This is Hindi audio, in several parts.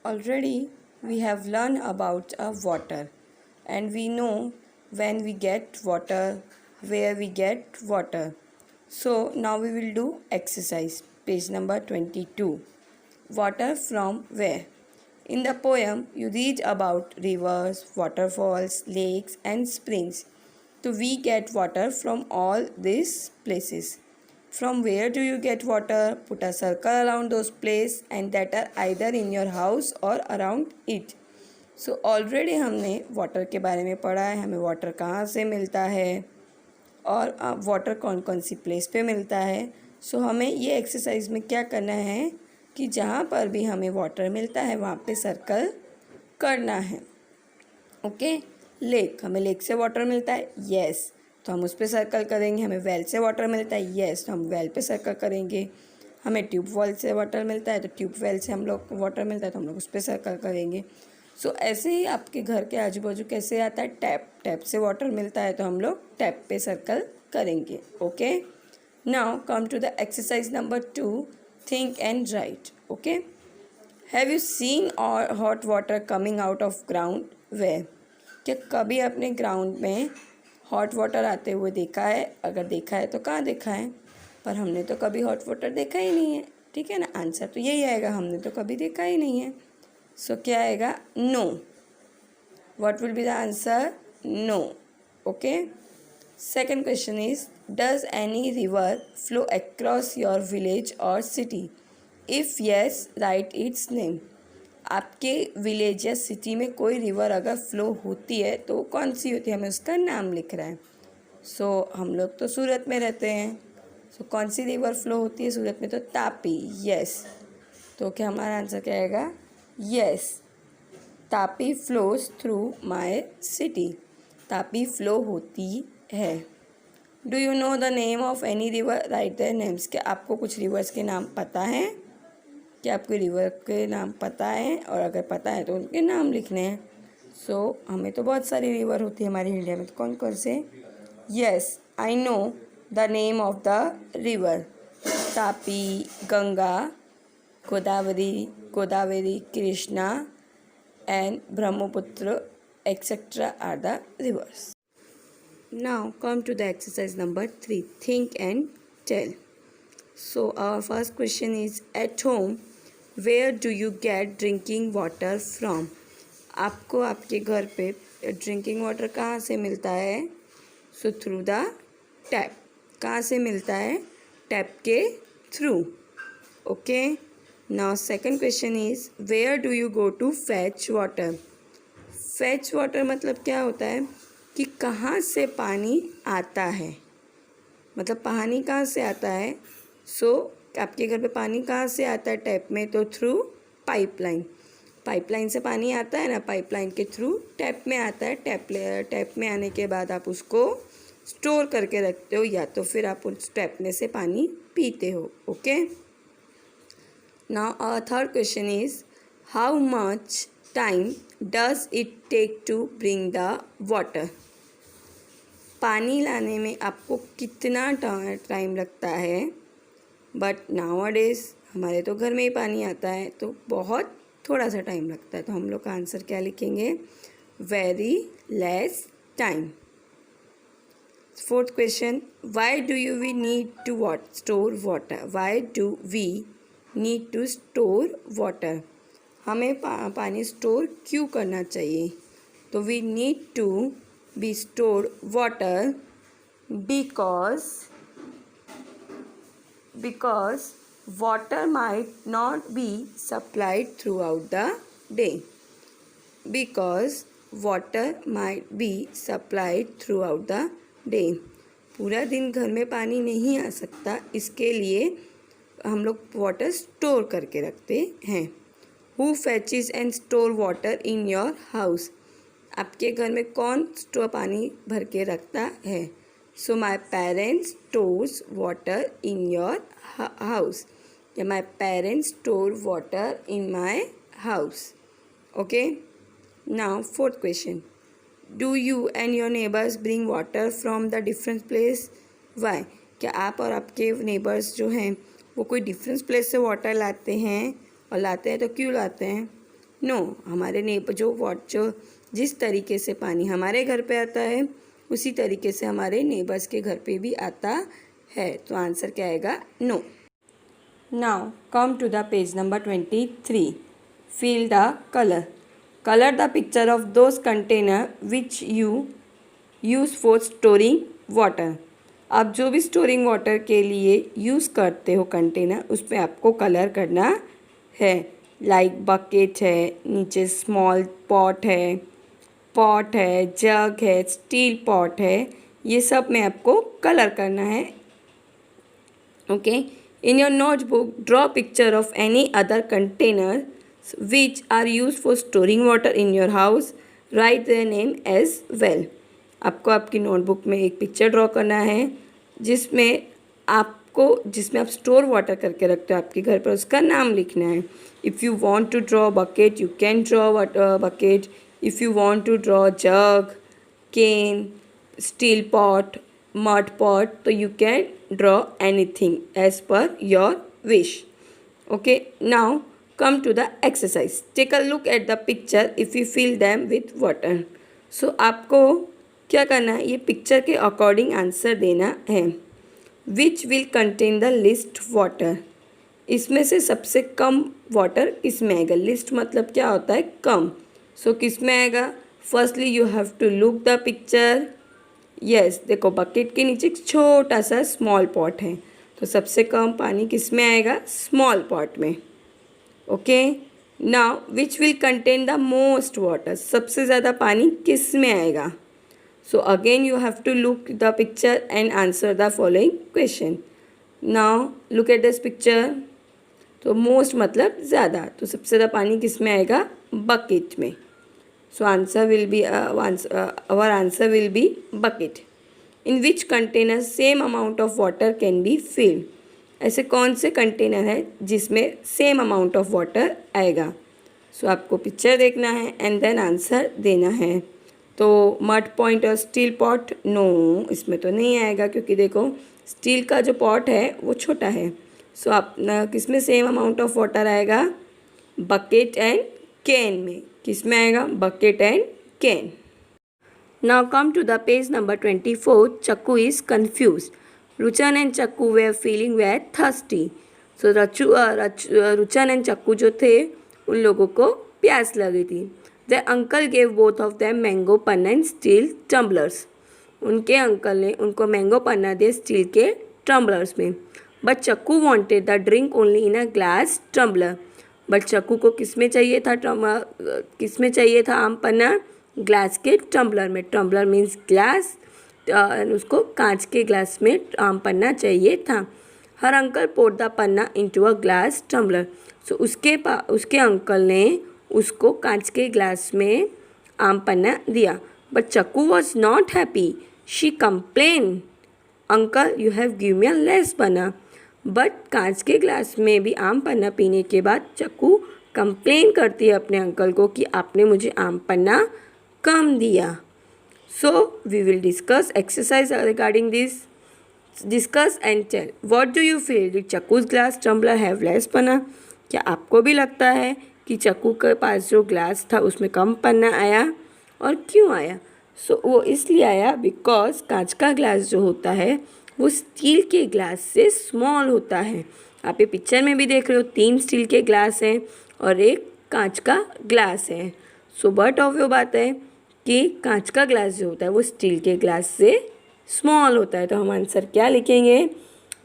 Already we have learned about water and we know when we get water, where we get water. So now we will do exercise, page number 22. Water from where? In the poem, you read about rivers, waterfalls, lakes, and springs. So we get water from all these places. From where do you get water? Put a circle around those places and that are either in your house or around it. So already हमने वाटर के बारे में पढ़ा है, हमें वाटर कहाँ से मिलता है और वाटर कौन कौन सी प्लेस पे मिलता है. सो हमें ये एक्सरसाइज में क्या करना है कि जहाँ पर भी हमें वाटर मिलता है वहाँ पे सर्कल करना है. ओके. लेक, हमें लेक से वाटर मिलता है, यस, तो हम उस पर सर्कल करेंगे. हमें वेल से वाटर मिलता है, यस, तो हम वेल पे सर्कल करेंगे. हमें ट्यूब वेल से वाटर मिलता है तो ट्यूब वेल से हम लोग वाटर मिलता है तो हम लोग उस पर सर्कल करेंगे. सो ऐसे ही आपके घर के आजू बाजू कैसे आता है, टैप से वाटर मिलता है तो हम लोग टैप पे सर्कल करेंगे. Okay. Now come to the exercise number 2, think and write. Okay. Have you seen और hot water coming out of ground? Where? क्या कभी अपने ग्राउंड में हॉट वाटर आते हुए देखा है? अगर देखा है तो कहाँ देखा है? पर हमने तो कभी हॉट वाटर देखा ही नहीं है. ठीक है ना. आंसर तो यही आएगा, हमने तो कभी देखा ही नहीं है. सो क्या आएगा? No. What will be the answer? No. Okay. Second question is, does any river flow across your village or city? If yes, write its name. आपके विलेज या सिटी में कोई रिवर अगर फ्लो होती है तो कौन सी होती है, हमें उसका नाम लिख रहा है. सो हम लोग तो सूरत में रहते हैं. सो कौन सी रिवर फ्लो होती है सूरत में? तो तापी. यस. तो क्या हमारा आंसर क्या आएगा? Yes, Tapi flows through my city. Tapi flow होती है. Do you know the name of any river? Right the names. क्या आपको कुछ रिवर्स के नाम पता है? क्या आपको रिवर के नाम पता है? और अगर पता है तो उनके नाम लिखने हैं. सो हमें तो बहुत सारी रिवर होती है हमारे इंडिया में, तो कौन कौन से? Yes, I know the name of the river. Tapi, Ganga, Godavari, Krishna and Brahmaputra, etc. are the rivers. Now come to the exercise number 3, think and tell. So our first question is, at home where do you get drinking water from? आपको आपके घर पे ड्रिंकिंग वाटर कहाँ से मिलता है? So through the tap. कहाँ से मिलता है? टैप के through. Okay. Now second question is, where do you go to fetch water? Fetch water मतलब क्या होता है कि कहाँ से पानी आता है, मतलब पानी कहाँ से आता है. सो आपके घर पे पानी कहाँ से आता है टैप में? तो थ्रू पाइपलाइन. पाइपलाइन से पानी आता है ना, पाइपलाइन के थ्रू टैप में आता है. टैप में आने के बाद आप उसको स्टोर करके रखते हो या तो फिर आप उस टैप में से पानी पीते हो. Okay. Now our third question is, how much time does it take to bring the water? पानी लाने में आपको कितना टाइम लगता है? बट नाउअडेज हमारे तो घर में ही पानी आता है तो बहुत थोड़ा सा टाइम लगता है. तो हम लोग का आंसर क्या लिखेंगे? Very less time. Fourth question, why do you we need to store water? Why do we need to store water? हमें पानी स्टोर क्यों करना चाहिए? तो we need to be store water because water might not be supplied throughout the day. Because water might be supplied throughout the day. पूरा दिन घर में पानी नहीं आ सकता, इसके लिए हम लोग वाटर स्टोर करके रखते हैं. Who fetches and store water in your house? आपके घर में कौन स्टोर पानी भर के रखता है? So my parents stores water in your house. या my parents store water in my house. Okay. Now fourth question, do you and your neighbours bring water from the different place? Why? क्या आप और आपके नेबर्स जो हैं वो कोई डिफरेंट प्लेस से वाटर लाते हैं? और लाते हैं तो क्यों लाते हैं? नो, हमारे जो जिस तरीके से पानी हमारे घर पे आता है उसी तरीके से हमारे नेबर्स के घर पे भी आता है। तो आंसर क्या आएगा? No. Now come to the page number 23. Fill the color. Color the picture of those container which you use for storing water. आप जो भी स्टोरिंग वाटर के लिए यूज़ करते हो कंटेनर, उस पर आपको कलर करना है। लाइक बकेट है, नीचे स्मॉल पॉट है, जग है, स्टील पॉट है, ये सब में आपको कलर करना है। Okay, in your notebook draw picture of any other container which are used for storing water in your house. Write their name as well. आपको आपकी नोटबुक में एक पिक्चर ड्रॉ करना है जिसमें आप स्टोर वाटर करके रखते हो आपके घर पर, उसका नाम लिखना है। If you want to draw bucket, you can draw bucket. If you want to draw jug, can, steel pot, mud pot, तो you can draw anything as per your wish. Okay, now come to the exercise. Take a look at the picture if you fill them with water. So आपको क्या करना है, ये पिक्चर के अकॉर्डिंग आंसर देना है। Which will contain the least water? इसमें से सबसे कम वाटर किस में आएगा? लिस्ट मतलब क्या होता है? कम। सो किस में आएगा? Firstly you have to look the picture. Yes, देखो बकेट के नीचे एक छोटा सा स्मॉल पॉट है, तो सबसे कम पानी किस में आएगा? स्मॉल पॉट में। Okay, now which will contain the most water? सबसे ज़्यादा पानी किस में आएगा? So again you have to look the picture and answer the following question. Now look at this picture. तो मोस्ट मतलब ज़्यादा, तो सबसे ज़्यादा पानी किस में आएगा? बकेट में। So answer will be our answer will be bucket. In which container same amount of water can be filled? ऐसे कौन से कंटेनर है जिसमें सेम अमाउंट ऑफ वाटर आएगा? सो आपको पिक्चर देखना है एंड देन आंसर देना है। तो मड पॉइंट और स्टील पॉट, नो, इसमें तो नहीं आएगा क्योंकि देखो स्टील का जो पॉट है वो छोटा है। सो आप किस में सेम अमाउंट ऑफ वाटर आएगा? बकेट एंड कैन में। किस में आएगा? Bucket and can. Now come to the page number 24. Chakku is confused. Ruchan and Chakku were feeling very thirsty. So Ruchan and Chakku जो थे उन लोगों को प्यास लगी थी। The uncle gave both of them mango panna and steel tumblers. उनके अंकल ने उनको मैंगो पन्ना दिए स्टील के टम्बलर्स में। But Chakku wanted the drink only in a glass tumbler. But Chakku को किस में चाहिए था आम पन्ना? ग्लास के टम्बलर में। टम्बलर मीन्स ग्लास, उसको कांच के ग्लास में आम पन्ना चाहिए था। Her uncle pour the panna into a glass tumbler. So उसके अंकल ने उसको कांच के ग्लास में आम पन्ना दिया। बट चक्कू was not happy. She complain, uncle you have give me a less Panna. But कांच के ग्लास में भी आम पन्ना पीने के बाद चक्कू कंप्लेन करती है अपने अंकल को कि आपने मुझे आम पन्ना कम दिया। So we will discuss exercise regarding this. Discuss and tell. What do you feel? Did Chakku's glass tumbler have less पन्ना? क्या आपको भी लगता है कि चक्कू के पास जो ग्लास था उसमें कम पन्ना आया? और क्यों आया? वो इसलिए आया बिकॉज कांच का ग्लास जो होता है वो स्टील के ग्लास से स्मॉल होता है। आप ये पिक्चर में भी देख रहे हो, 3 स्टील के ग्लास हैं और एक कांच का ग्लास है। बट ऑब्वियस बात है कि कांच का ग्लास जो होता है वो स्टील के ग्लास से स्मॉल होता है। तो हम आंसर क्या लिखेंगे?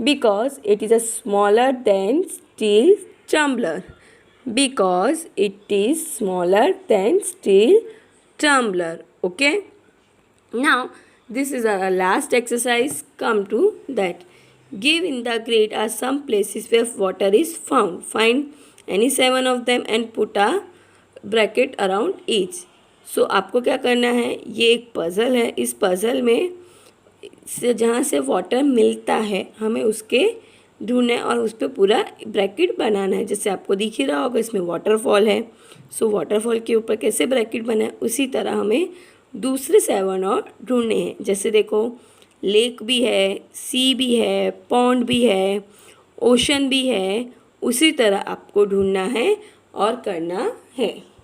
Because it is a smaller than steel tumbler. Because it is smaller than steel tumbler. Okay, now this is our last exercise. Come to that. Give in the grid are some places where water is found. Find any 7 of them and put a bracket around each. आपको क्या करना है, ये एक पज़ल है, इस पज़ल में से जहाँ से वाटर मिलता है हमें उसके ढूंढना है और उस पर पूरा ब्रैकेट बनाना है। जैसे आपको दिख ही रहा होगा इसमें वाटरफॉल है, वाटरफॉल के ऊपर कैसे ब्रैकेट बना है उसी तरह हमें दूसरे 7 और ढूंढने हैं। जैसे देखो लेक भी है, सी भी है, पॉन्ड भी है, ओशन भी है, उसी तरह आपको ढूंढना है और करना है।